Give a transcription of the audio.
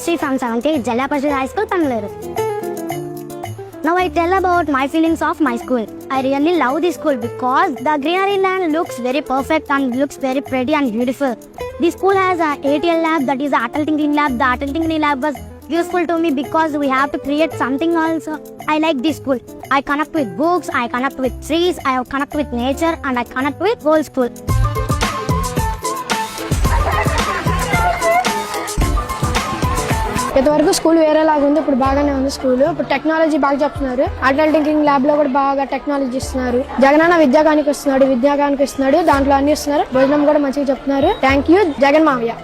Manushree from 78 Jalla Parishad High School, Pangalore. Now I tell about my feelings of my school. I really love this school because the greenery land looks very perfect and looks very pretty and beautiful. The school has an ATL lab, that is the Atal Tinkering lab. The Atal Tinkering lab was useful to me because we have to create something also. I like this school. I connect with books, I connect with trees, I connect with nature, and I connect with whole school. ఇంతవరకు school వేరేలాగా ఉంది, ఇప్పుడు బాగానే ఉంది school. ఇప్పుడు technology బాగా చెప్తున్నారు. Atal tinkering lab లో కూడా బాగా టెక్నాలజీ ఇస్తున్నారు. జగనన్న విద్యాగానికి ఇస్తున్నాడు, దాంట్లో అన్ని ఇస్తున్నారు. భోజనం కూడా మంచిగా చెప్తున్నారు. థ్యాంక్ యూ జగన్ మావయ్య.